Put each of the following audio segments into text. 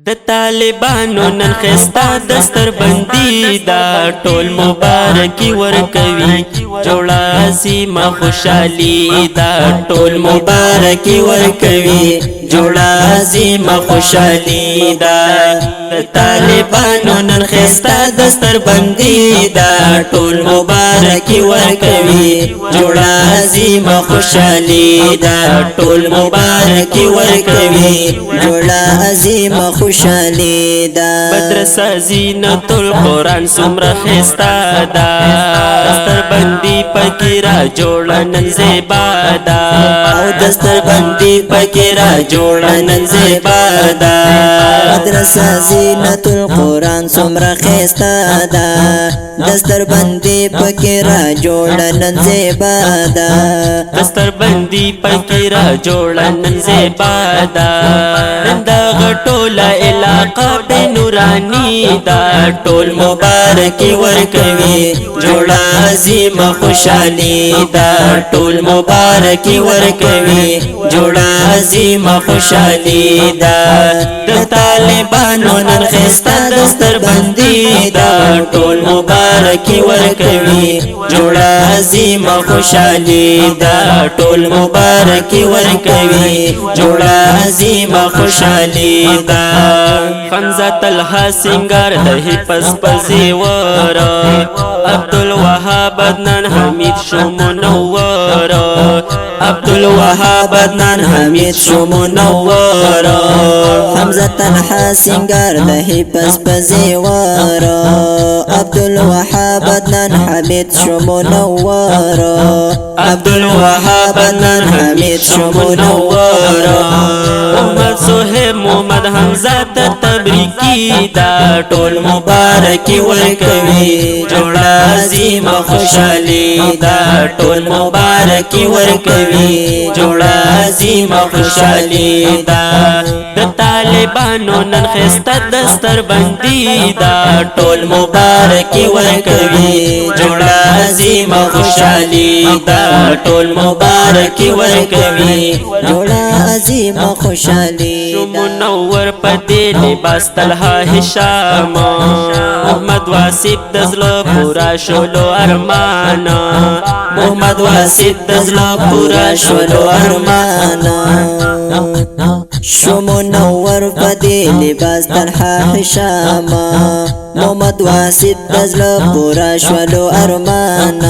د طالبانو نن خستا دستر بندی دا ټول مبارکی ورکوي جوړه عظیمه خوشحالي دا ټول مبارکی ورکوي جوړه عظیمه خوشحالي دا طالبانو نن خستا دستر بندی دا ټول مبارکی ورکوي جوړه عظیمه خوشحالي دا ټول مبارکی ورکوي جوړه عظیمه خوشحالي دا مدرسه زینت القرآن سمره خستا دا دستر بندی پکی را جوړه نن زیبا دا او دستر بندی پکی را جوړه نن زیبا دا مدرسه زینت القرآن سمره خستا دا دستر بندی پکی را جوړه نن زیبا دا دستر بندی پکی را جوړه نن زیبا دا دا غټوله علاقه به نورانی دا ټول مبارکی ورکوي جوړه عظیمه خوشحالي دا ټول مبارکی ورکوي جوړه عظیمه خوشحالي دا د طالبانو نن خستا دستر بندی دا ټول مبارکی ورکوي جوړه عظیمه خوشحالي دا ټول مبارکی ورکوي جوړه عظیمه خوشحالي دا حمزه طلحه سنگار د پس پزی ور عبدالوهاب عدنان حمید شو منور عبدالوهاب عدنان حمید شو منور حمزه طلحه سنگار د پس پزی ور عبدالوهاب عدنان حمید شو منور عبدالوهاب عدنان حمید شو منور محمد صہیب محمد حمزه تبریکی دا ټول مبارکی ورکوي جوړه عظیمه خوشحالي دا ټول مبارکی ورکوي جوړه عظیمه خوشحالي دا د طالبانو نن خستا دستر بندی دا ټول مبارکی ورکوي جوړه عظیمه خوشحالي دا ټول مبارکی ورکوي جوړه عظیمه خوشحالي شو منور پدې لباس طلحه هشام محمد واسف دزله پورا شولو ارمان محمد واسف دزله پورا شولو ارمان شو منور پدې لباس طلحه هشام محمد واسف دزله پورا شولو ارمان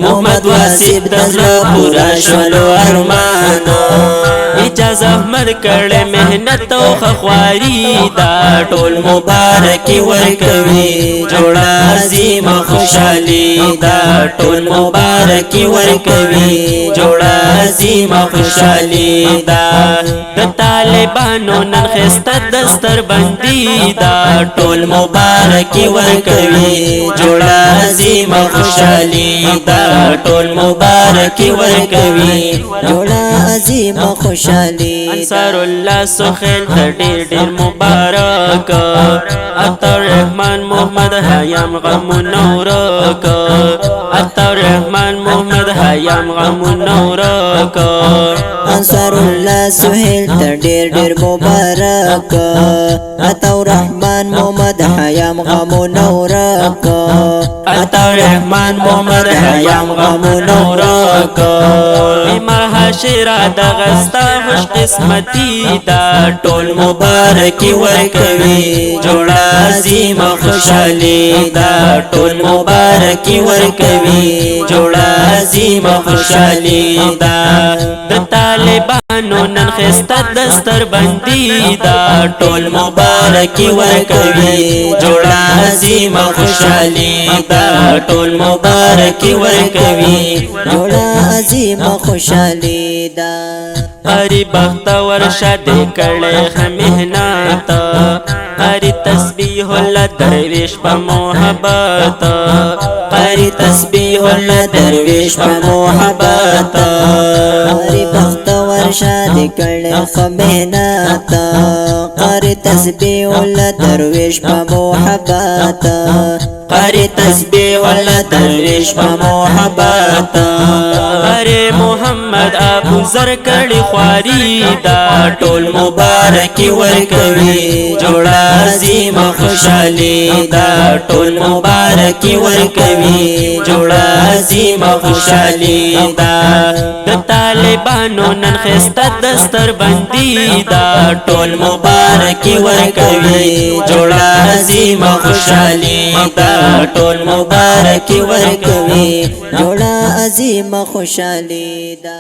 محمد واسف دزله پورا شولو ارمان اجازه مر کړه مهنت او خخواری دا ټول مبارکی ورکوي جوړه عظیمه خوشحالي دا ټول مبارکی ورکوي جوړه عظیمه خوشحالي دا د طالبانو نن خستا دستر بندی دا ټول مبارکی ورکوي جوړه عظیمه خوشحالي دا ټول مبارکی ورکوي جوړه عظیمه خوشحالي انصار الله سخیل ته ډېر مبارک عطا رحمان محمد حیام غم نورک عطا رحمان محمد حیام غم نورک انصار الله سهیل ته ډېر مبارک عطا رحمان محمد حیام غم نورک عطا رحمان محمد حیام غم نورک ما حشرا د غستا خوش قسمتی دا ټول مبارکی ورکوي جوړه عظیمه خوشحالي دا ټول مبارکی ورکوي جوړه عظیمه خوشحالي دا د طالبانو نن خستا دستر بندی دا ټول مبارکی ورکوي جوړه عظیمه خوشحالي دا ټول مبارکی ورکوي جوړه عظیمه خوشحالي دا هری بخت ورشا دے کڑے خمہنات هری تسبیح اللہ درویش پا محبت هری تسبیح اللہ درویش پا محبت هری بخت ورشا دے کڑے خمہنات هری تسبیح اللہ درویش پا محبت قاری تسبیح والا درویش په محبت اره محمد ابو ذر کړي خواري دا ټول مبارکي ورکوي جوړه عظیم خوشالي دا ټول مبارکي ورکوي جوړه عظیم خوشالي دا د طالبانو نن خسته دستر بندي دا ټول مبارکي ورکوي جوړه عظیم خوشالي دا ټول مبارکي ورکوي جوړه عظیم خوشالي دا